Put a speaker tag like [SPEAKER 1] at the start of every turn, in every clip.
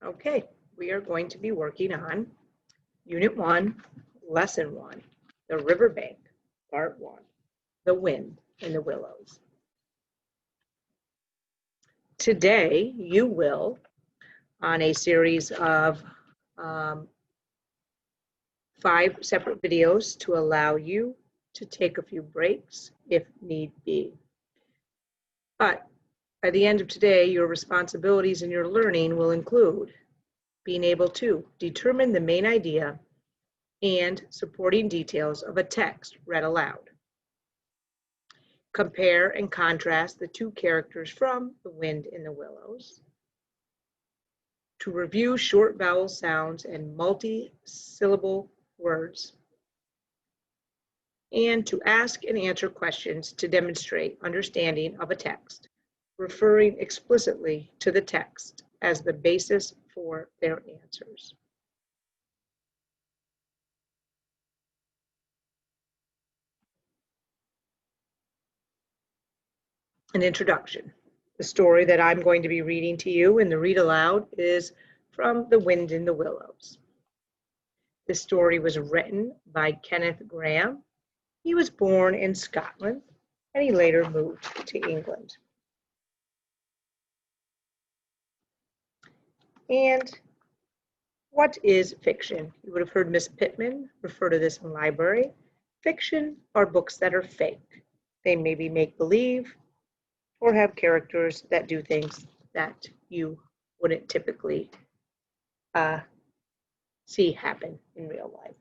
[SPEAKER 1] Okay, we are going to be working on Unit 1, Lesson 1, The Riverbank, Part 1, The Wind in the Willows. Today, you will, on a series of 5 separate videos to allow you to take a few breaks if need be. But by the end of today, your responsibilities in your learning will include being able to determine the main idea and supporting details of a text read aloud. Compare and contrast the two characters from The Wind in the Willows. To review short vowel sounds and multi-syllable words. And to ask and answer questions to demonstrate understanding of a text, referring explicitly to the text as the basis for their answers. An introduction. The story that I'm going to be reading to you in the read aloud is from The Wind in the Willows. This story was written by Kenneth Grahame. He was born in Scotland and he later moved to England. And what is fiction? You would have heard Miss Pittman refer to this in library. Fiction are books that are fake. They may be make-believe or have characters that do things that you wouldn't typically see happen in real life.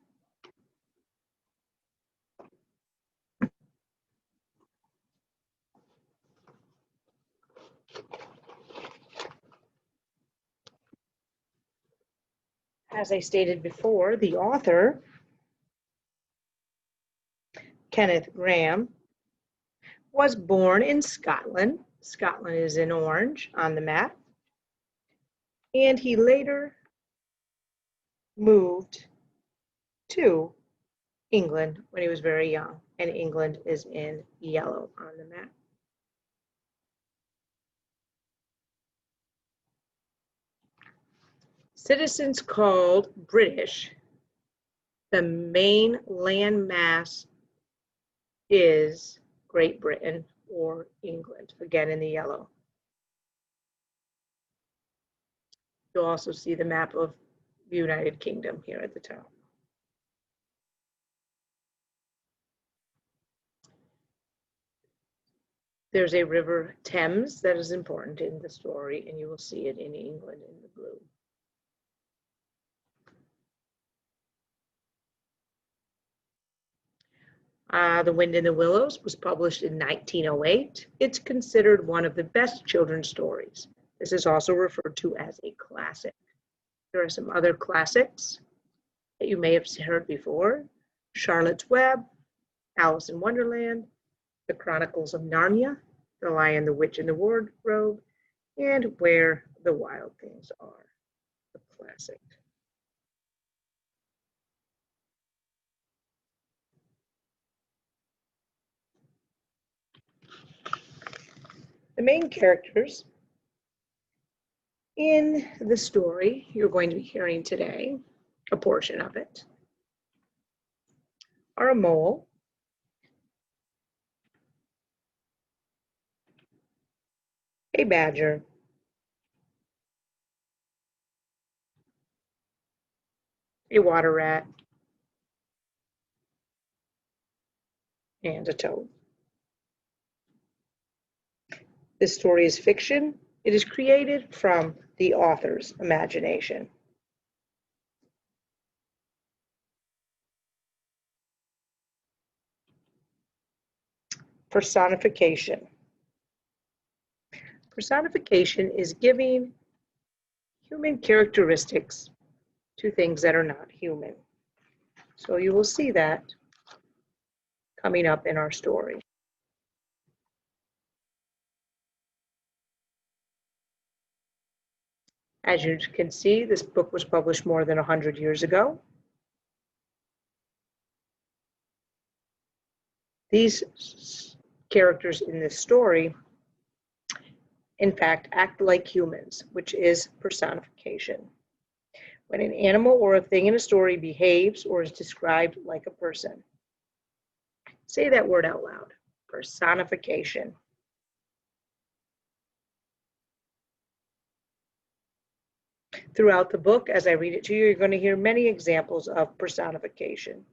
[SPEAKER 1] As I stated before, the author, Kenneth Grahame, was born in Scotland. Scotland is in orange on the map. And he later moved to England when he was very young. And England is in yellow on the map. Citizens called British. The main land mass is Great Britain or England, again in the yellow. You'll also see the map of the United Kingdom here at the top. There's a river Thames that is important in the story, and you will see it in England in the blue. The Wind in the Willows was published in 1908. It's considered one of the best children's stories. This is also referred to as a classic. There are some other classics that you may have heard before. Charlotte's Web, Alice in Wonderland, The Chronicles of Narnia, The Lion, the Witch, and the Wardrobe, and Where the Wild Things Are, a classic. The main characters in the story you're going to be hearing today, a portion of it, are a mole, a badger, a water rat, and a toad. This story is fiction. It is created from the author's imagination. Personification. Personification is giving human characteristics to things that are not human. So you will see that coming up in our story. As you can see, this book was published more than 100 years ago. These characters in this story, in fact, act like humans, which is personification. When an animal or a thing in a story behaves or is described like a person. Say that word out loud. Personification. Throughout the book, as I read it to you, you're going to hear many examples of personification.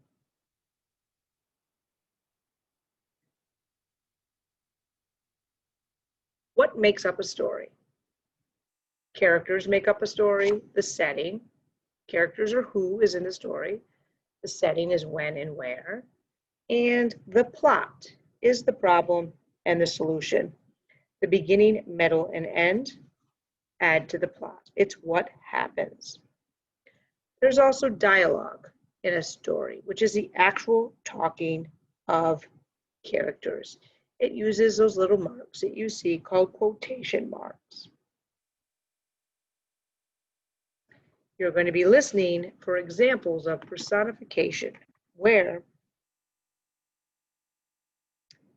[SPEAKER 1] What makes up a story? Characters make up a story, the setting. Characters are who is in the story. The setting is when and where. And the plot is the problem and the solution. The beginning, middle, and end add to the plot. It's what happens. There's also dialogue in a story, which is the actual talking of characters. It uses those little marks that you see called quotation marks. You're going to be listening for examples of personification, where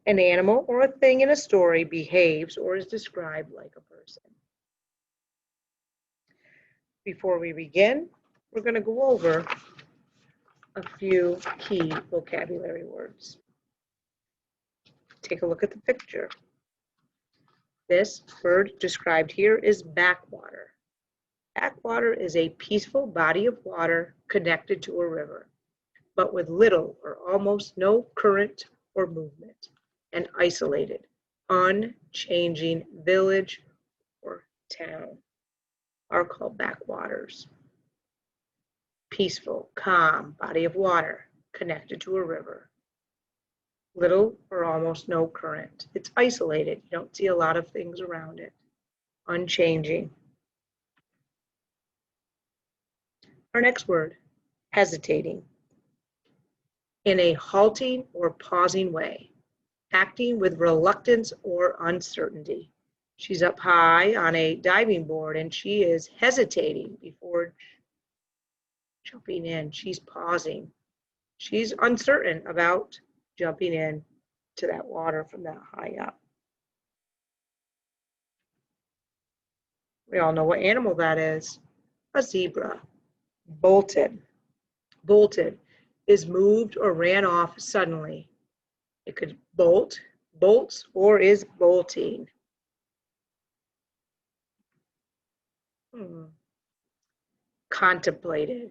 [SPEAKER 1] an animal or a thing in a story behaves or is described like a person. Before we begin, we're going to go over a few key vocabulary words. Take a look at the picture. This bird described here is backwater. Backwater is a peaceful body of water connected to a river, but with little or almost no current or movement, an isolated, unchanging village or town are called backwaters. Peaceful, calm body of water connected to a river. Little or almost no current. It's isolated. You don't see a lot of things around it. Unchanging. Our next word, hesitating. In a halting or pausing way, acting with reluctance or uncertainty. She's up high on a diving board and she is hesitating before jumping in. She's pausing. She's uncertain about jumping in to that water from that high up. We all know what animal that is. A zebra. Bolted. Bolted is moved or ran off suddenly. It could bolt, bolts, or is bolting. Contemplated,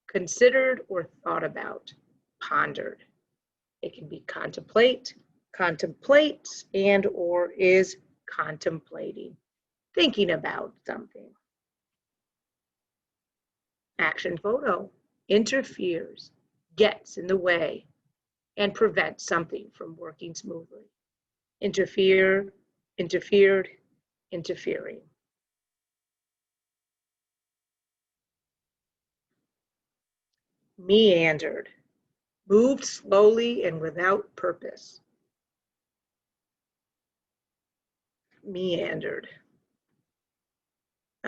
[SPEAKER 1] considered or thought about, pondered. It can be contemplate, contemplates, and or is contemplating, thinking about something. Action photo, interferes, gets in the way, and prevents something from working smoothly. Interfere, interfered, interfering. Meandered, moved slowly and without purpose. Meandered.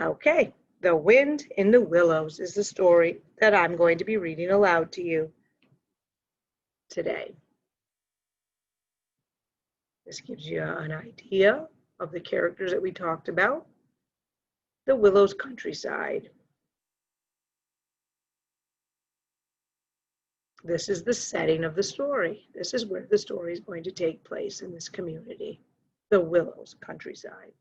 [SPEAKER 1] Okay, The Wind in the Willows is the story that I'm going to be reading aloud to you today. This gives you an idea of the characters that we talked about. The Willows countryside. This is the setting of the story. This is where the story is going to take place in this community, the Willows countryside.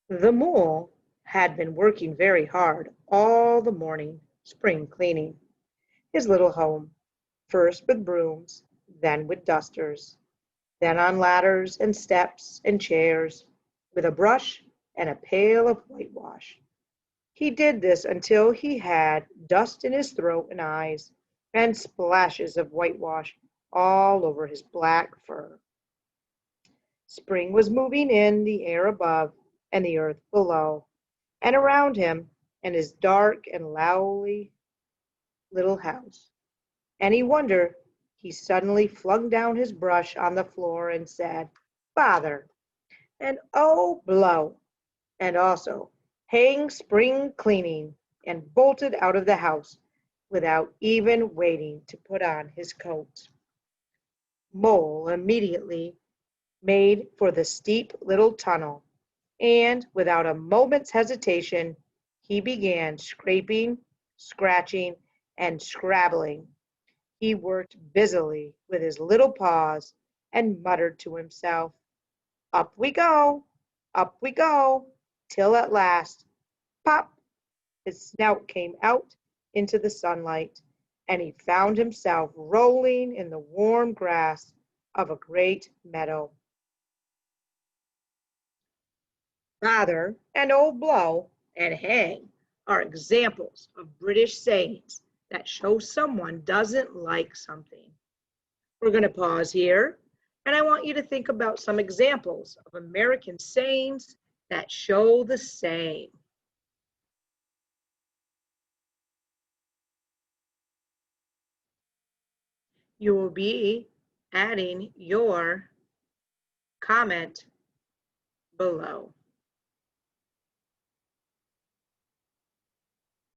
[SPEAKER 1] The mole had been working very hard all the morning, spring cleaning his little home, first with brooms, then with dusters, then on ladders and steps and chairs, with a brush and a pail of whitewash. He did this until he had dust in his throat and eyes, and splashes of whitewash all over his black fur. Spring was moving in the air above and the earth below, and around him and his dark and lowly little house. Any wonder he suddenly flung down his brush on the floor and said, "Bother," and "Oh, blow," and also, "Hang spring cleaning," and bolted out of the house without even waiting to put on his coat. Mole immediately made for the steep little tunnel, and without a moment's hesitation, he began scraping, scratching, and scrabbling. He worked busily with his little paws and muttered to himself, up we go, till at last, pop, his snout came out into the sunlight, and he found himself rolling in the warm grass of a great meadow. Father and Old Blow and Hang are examples of British sayings that show someone doesn't like something. We're going to pause here, and I want you to think about some examples of American sayings that show the same. You will be adding your comment below.